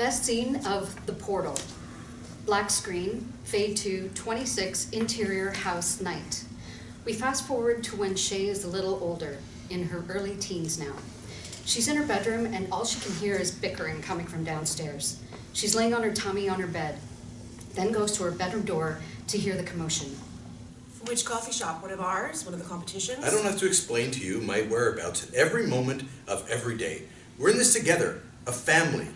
Best scene of The Portal. Black screen, fade to 26 interior house night. We fast forward to when Shay is a little older, in her early teens now. She's in her bedroom and all she can hear is bickering coming from downstairs. She's laying on her tummy on her bed, then goes to her bedroom door to hear the commotion. Which coffee shop? One of ours? One of the competitions? I don't have to explain to you my whereabouts at every moment of every day. We're in this together, a family.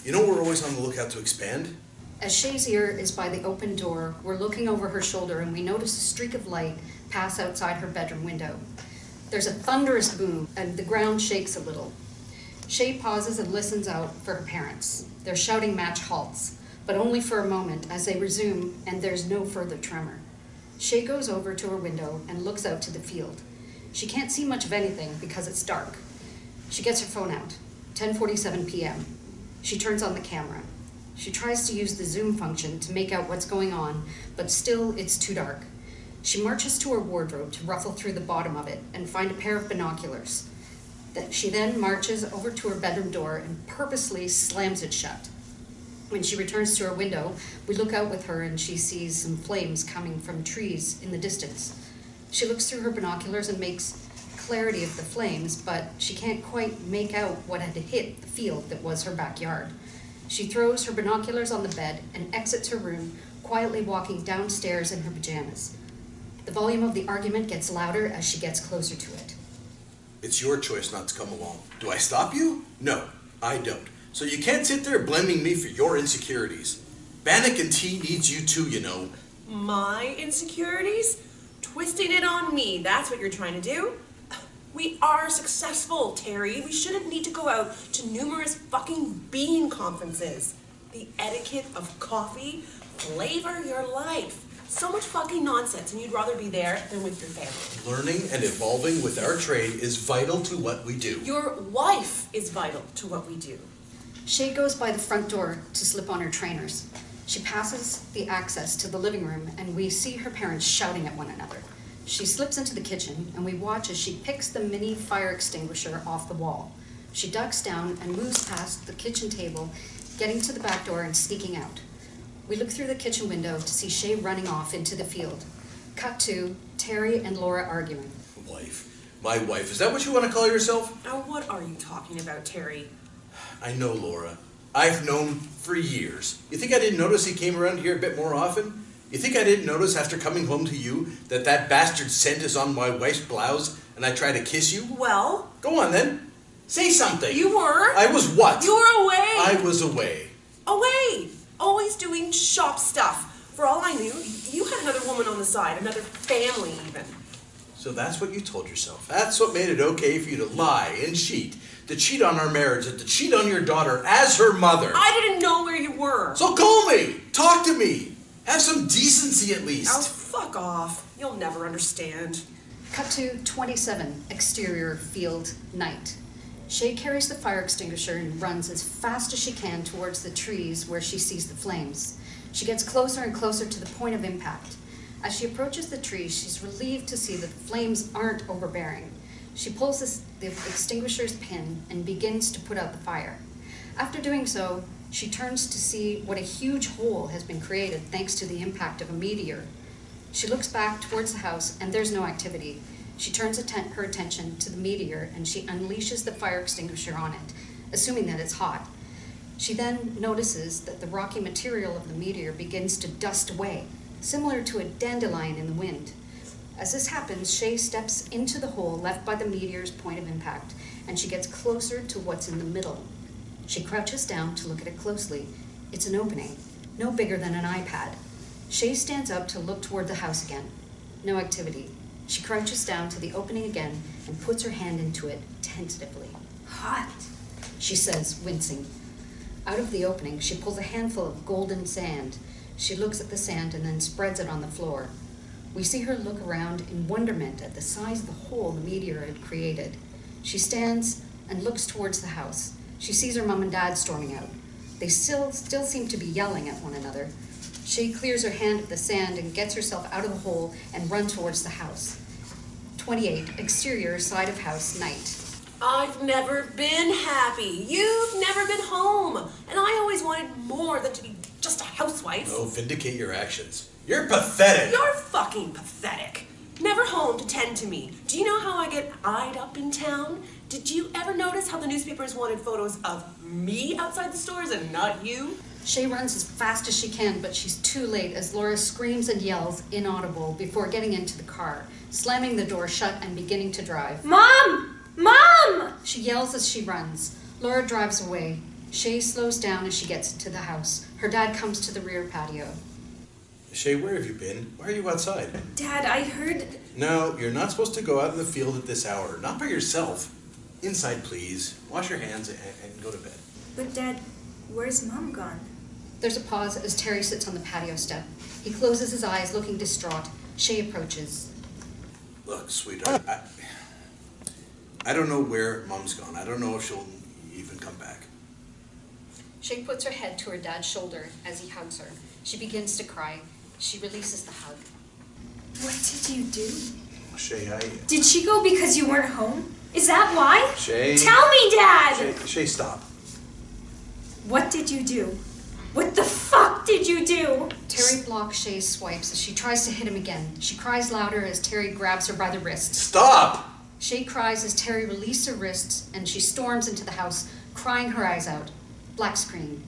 You know we're always on the lookout to expand? As Shay's ear is by the open door, we're looking over her shoulder and we notice a streak of light pass outside her bedroom window. There's a thunderous boom and the ground shakes a little. Shay pauses and listens out for her parents. Their shouting match halts, but only for a moment as they resume and there's no further tremor. Shay goes over to her window and looks out to the field. She can't see much of anything because it's dark. She gets her phone out, 10:47 p.m. She turns on the camera. She tries to use the zoom function to make out what's going on, but still it's too dark. She marches to her wardrobe to ruffle through the bottom of it and find a pair of binoculars. She then marches over to her bedroom door and purposely slams it shut. When she returns to her window, we look out with her and she sees some flames coming from trees in the distance. She looks through her binoculars and makes clarity of the flames, but she can't quite make out what had hit the field that was her backyard. She throws her binoculars on the bed and exits her room, quietly walking downstairs in her pajamas. The volume of the argument gets louder as she gets closer to it. It's your choice not to come along. Do I stop you? No, I don't. So you can't sit there blaming me for your insecurities. Bannock and T needs you too, you know. My insecurities? Twisting it on me, that's what you're trying to do? We are successful, Terry. We shouldn't need to go out to numerous fucking bean conferences. The etiquette of coffee, flavor your life. So much fucking nonsense, and you'd rather be there than with your family. Learning and evolving with our trade is vital to what we do. Your wife is vital to what we do. Shay goes by the front door to slip on her trainers. She passes the access to the living room, and we see her parents shouting at one another. She slips into the kitchen, and we watch as she picks the mini fire extinguisher off the wall. She ducks down and moves past the kitchen table, getting to the back door and sneaking out. We look through the kitchen window to see Shay running off into the field. Cut to Terry and Laura arguing. Wife. My wife. Is that what you want to call yourself? Now, what are you talking about, Terry? I know, Laura. I've known for years. You think I didn't notice he came around here a bit more often? You think I didn't notice after coming home to you that that bastard scent is on my wife's blouse and I try to kiss you? Well? Go on then. Say something. You were? I was what? You were away. I was away. Away. Always doing shop stuff. For all I knew, you had another woman on the side, another family even. So that's what you told yourself. That's what made it okay for you to lie and cheat. To cheat on our marriage and to cheat on your daughter as her mother. I didn't know where you were. So call me. Talk to me. Have some decency at least. Oh, fuck off. You'll never understand. Cut to 27, exterior field, night. Shay carries the fire extinguisher and runs as fast as she can towards the trees where she sees the flames. She gets closer and closer to the point of impact. As she approaches the trees, she's relieved to see that the flames aren't overbearing. She pulls the extinguisher's pin and begins to put out the fire. After doing so, she turns to see what a huge hole has been created thanks to the impact of a meteor. She looks back towards the house and there's no activity. She turns her attention to the meteor and she unleashes the fire extinguisher on it, assuming that it's hot. She then notices that the rocky material of the meteor begins to dust away, similar to a dandelion in the wind. As this happens, Shay steps into the hole left by the meteor's point of impact, and she gets closer to what's in the middle. She crouches down to look at it closely. It's an opening, no bigger than an iPad. Shay stands up to look toward the house again. No activity. She crouches down to the opening again and puts her hand into it tentatively. Hot, she says, wincing. Out of the opening, she pulls a handful of golden sand. She looks at the sand and then spreads it on the floor. We see her look around in wonderment at the size of the hole the meteor had created. She stands and looks towards the house. She sees her mom and dad storming out. They still seem to be yelling at one another. She clears her hand of the sand and gets herself out of the hole and runs towards the house. 28, exterior side of house, night. I've never been happy. You've never been home. And I always wanted more than to be just a housewife. Oh, vindicate your actions. You're pathetic. You're fucking pathetic. Never home to tend to me. Do you know how I get eyed up in town? Did you ever notice how the newspapers wanted photos of me outside the stores and not you? Shay runs as fast as she can, but she's too late as Laura screams and yells, inaudible, before getting into the car, slamming the door shut and beginning to drive. Mom! Mom! She yells as she runs. Laura drives away. Shay slows down as she gets into the house. Her dad comes to the rear patio. Shay, where have you been? Why are you outside? Dad, I heard... No, you're not supposed to go out in the field at this hour. Not by yourself. Inside, please. Wash your hands and go to bed. But Dad, where's Mom gone? There's a pause as Terry sits on the patio step. He closes his eyes, looking distraught. Shay approaches. Look, sweetheart, I don't know where Mom's gone. I don't know if she'll even come back. Shay puts her head to her dad's shoulder as he hugs her. She begins to cry. She releases the hug. What did you do? Shay, Did she go because you weren't home? Is that why? Shay... Tell me, Dad! Shay, stop. What did you do? What the fuck did you do? Terry blocks Shay's swipes as she tries to hit him again. She cries louder as Terry grabs her by the wrist. Stop! Shay cries as Terry releases her wrists and she storms into the house, crying her eyes out. Black screen.